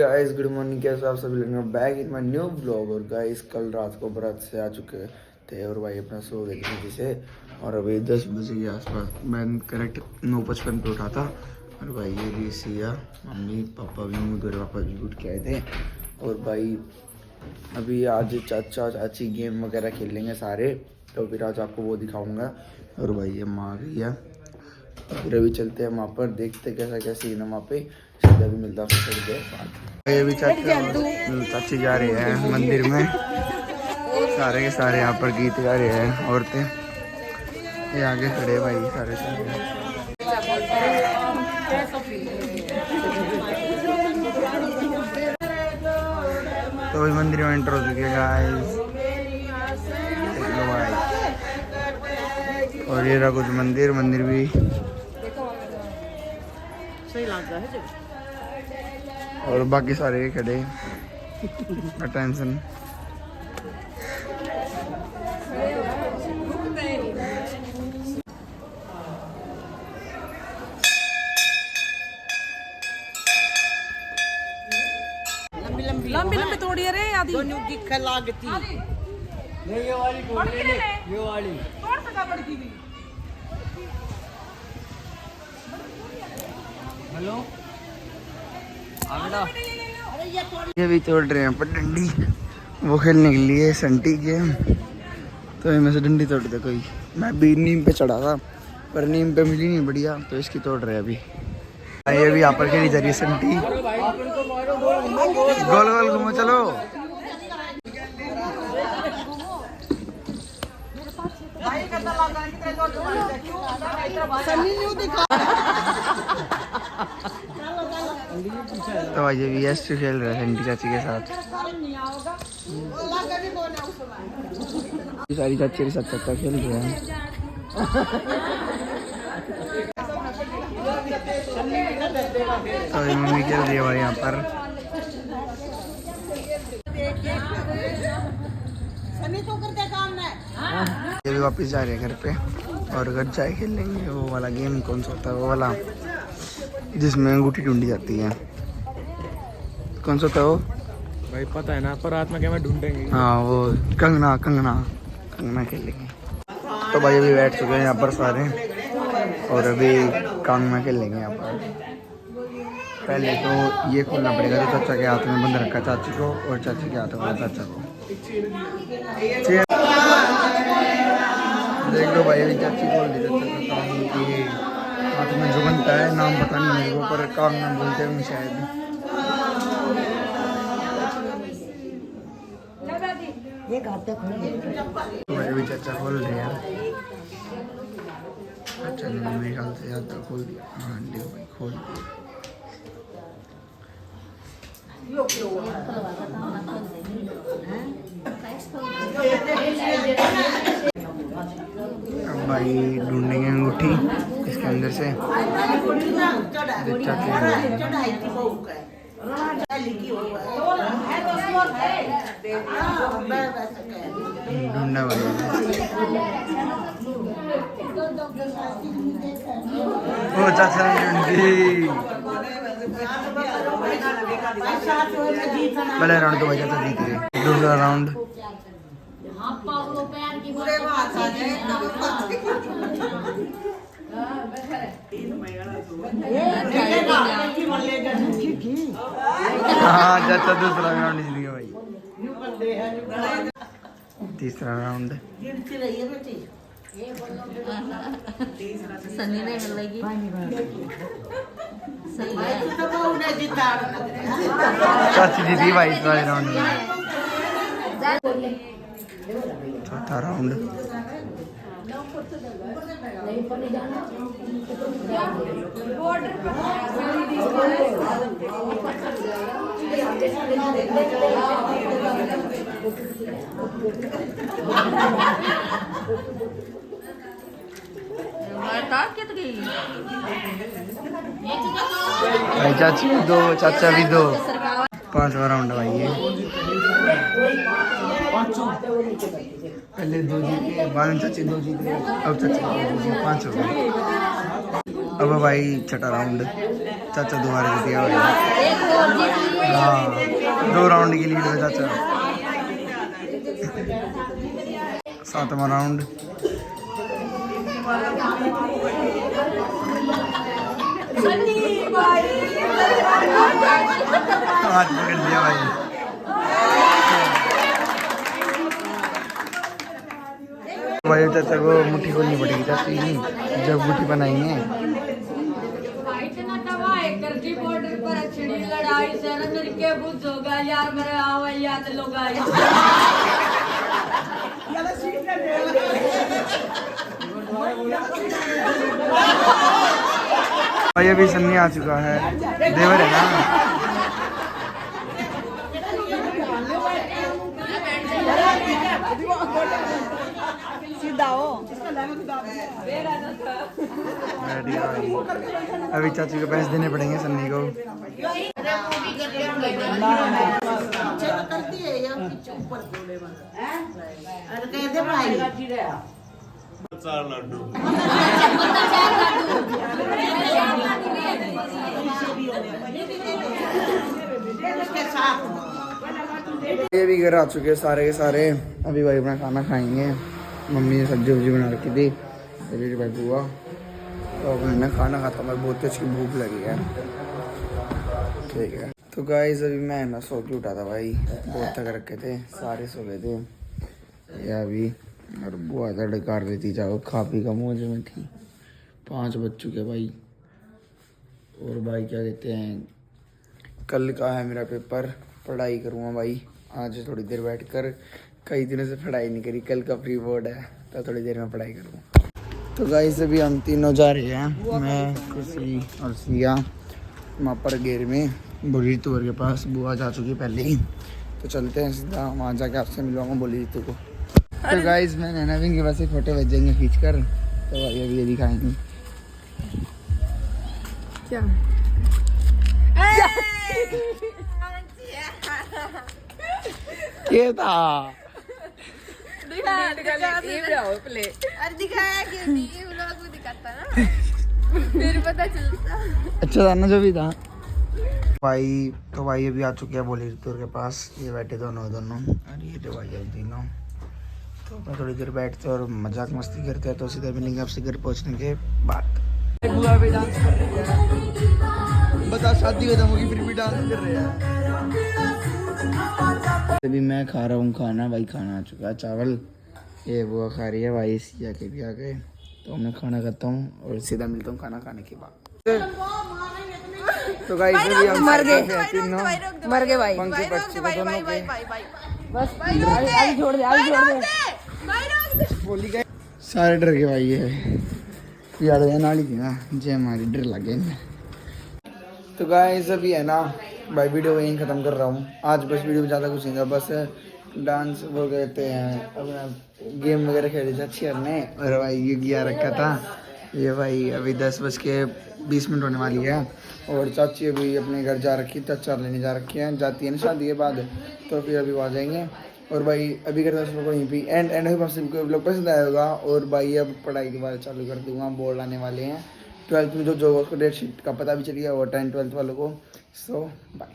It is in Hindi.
गाइस गुड मॉर्निंग, कैसे आप सभी लोग back in my new blog. और गाइस कल रात को बारात से आ चुके थे और भाई अपना सो गए थे नीचे से। और अभी 10 बजे के आसपास मैं करेक्ट 9:55 पे उठा था। और भाई ये भी सिया, मम्मी पापा भी, मेरे पापा भी उठ के आए थे। और भाई अभी आज चाचा चाची गेम वगैरह खेलेंगे सारे, तो फिर आज आपको वो दिखाऊंगा। और भाई ये माँ गई है, फिर अभी चलते हैं वहाँ पर, देखते कैसा क्या सीन है वहाँ पे। सीधा भी मिलता है थोड़ी देर बाद। ये भी चाची जा रहे हैं मंदिर में, सारे के सारे यहाँ पर गीत गा रहे हैं औरतें। ये आगे खड़े भाई सारे सारे। तो अभी मंदिर में एंटर हो चुके हैं गाइस, देख लो भाई। और ये रहा कुछ मंदिर भी सही लग रहा है जब। और बाकी सारे खड़े टेंशन। लंबी लंबी तोड़ी रे आदि दोनों की खलागती नहीं। ये वाली कौन है? ये वाली तोड़ सका बड़की भी। हेलो आगड़ा ये भी तोड़ रहे हैं पर डंडी, वो खेलने के लिए संटी गेम। तो इनमें से डंडी तोड़ दे कोई। मैं भी नीम पे चढ़ा था पर नीम पे मिली नहीं बढ़िया, तो इसकी तोड़ रहे हैं अभी। ये भी यहाँ पर खेली जा रही है संटी। गोल गोल घूमो चलो। तो भाई ये भी एस खेल रहे हैं संटी चाची के साथ। सारी चाची के साथ चाचा खेल रहे हैं। तो मम्मी खेल रही है भाई यहाँ पर। ये भी वापस जा रहे हैं घर पे, और घर जाए खेलेंगे वो वाला गेम। कौन सा होता है वो वाला जिसमें अंगूठी ढूंढी जाती है? कौन सा होता है वो भाई? पता है ना, पर रात में क्या मैं ढूंढेंगे। हाँ वो कंगना कंगना कंगना खेलेंगे। तो भाई अभी बैठ चुके हैं यहाँ पर सारे, और अभी कंगना खेलेंगे यहाँ पर। पहले तो ये खोलना पड़ेगा जो चाचा के हाथ में बंद रखा है, चाची को, और चाची के हाथ में चाचा को। देख लो भाई अभी चाची खोल दी। चाचा के हाथ में जो बनता है, नाम पता नहीं मेरे को, पर कंगना बोलते हैं शायद। भाई अभी चाचा खोल रहे हैं। अच्छा ने मेरे ख्याल से याद तो खोल दिया। हाँ देखो भाई खोल दिया। अब भाई ढूंढेंगे अंगूठी इसके अंदर से। ढूंढना पड़ेगा। ओ चाचा ने ढूंढी। पहले राउंड तो भाई चाचा जीत गए। दूसरा राउंड हाँ चाचा दूसरा राउंड जीत गया भाई। तीसरा राउंड सनी ने मिलेगी। चाची जीती भाई इस वाले राउंड में। चौथा राउंड भाई चाची भी दो, चाचा भी दो। 5वां राउंड भाई ये। पहले 2 जीते, बाद में चाची 2 जीत गए, अब चाचा 5 हो गए। अब भाई छठा राउंड चाचा दोबारा जीत गया भाई। हाँ 2 राउंड की लीड है चाचा। 7वां राउंड। हाथ पकड़ लिया भाई। भाई चाचा को मुट्ठी खोलनी पड़ेगी चाची की जब मुट्ठी बनाएंगे। बॉर्डर पर अच्छी लड़ाई से के बुद्ध होगा यार मेरे आवा याद लोग भाई अभी सन्नी आ चुका है, देवर है ना। अभी चाची को पैसे देने पड़ेंगे सन्नी को। ये भी घर आ चुके हैं सारे के सारे। अभी भाई अपना खाना खाएंगे। मम्मी ने सब्जी वब्जी बना रखी थी, अभी भाई बुआ तो मैंने खाना खाता। मैं बहुत अच्छी भूख लगी है। ठीक है तो गाइस अभी मैं ना सो के उठा था भाई, बहुत थक रखे थे, सारे सो गए थे। या अभी और बुआ तड़कार रही थी, जाओ खा पी का मौज में थी। 5 बज चुके भाई। और भाई क्या कहते हैं, कल का है मेरा पेपर, पढ़ाई करूँगा भाई आज थोड़ी देर बैठकर। कई दिनों से पढ़ाई नहीं करी, कल का प्री बोर्ड है तो थोड़ी देर में पढ़ाई करूँगा। तो गाइस अभी हम तीनों जा रहे हैं, मैं खुशी और सिया वहाँ पर गेर में बोली ऋतु के पास। बुआ जा चुकी पहले ही, तो चलते हैं सीधा वहाँ जाके आपसे मिलवाऊंगा बोली ऋतु को। तो गाइस मैं नैना बिन के पास एक फ़ोटो भेजेंगे खींच कर, तो भाई अभी ये दिखाएंगे क्या ये था। दिखाया क्यों नहीं, व्लॉग में दिखाता ना फिर पता चलता। अच्छा था ना जो भी था भाई। तो भाई अभी आ चुके हैं बोली ऋतु के पास, ये बैठे दोनों और ये जो भाई अब तीनों। तो मैं थोड़ी देर बैठते और मजाक मस्ती करते हैं, तो सीधा मिलेंगे आपसे घर पहुंचने के बाद। बता शादी खत्म होगी फिर भी डांस कर रहे हैं। अभी मैं खा रहा हूँ खाना भाई, खाना आ चुका है चावल। ये बुआ खा रही है भाई, सिया के भी आ गए। तो मैं खाना खाता हूँ और सीधा मिलता हूँ खाना खाने के बाद। तो गाइस अभी हम मर गए भाई, पंखे पड़ चुके दोनों के। बस आगे छोड़ दे बोली गए। सारे डर गए भाई, ये याद है नाली थी ना जे हमारी डर लग गए। तो गाइस अभी है ना भाई वीडियो यहीं ख़त्म कर रहा हूँ आज। बस वीडियो में ज़्यादा कुछ नहीं था, बस डांस वो कहते हैं अपना गेम वगैरह खेले थे अच्छी ने। और भाई ये गिया रखा था ये भाई। अभी 10:20 होने वाली है और चाची अभी अपने घर जा रखी, चाचा लेने जा रखी है, जाती है ना शादी के बाद, तो फिर अभी वो आ जाएंगे। और भाई अभी करता है को यहीं पर एंड लोग पसंद आया होगा। और भाई अब पढ़ाई के बाद चालू कर दूँगा, बोर्ड आने वाले हैं 12th में। जो उसको डेट शीट का पता भी चल गया और 10th 12th वालों को। सो बाय।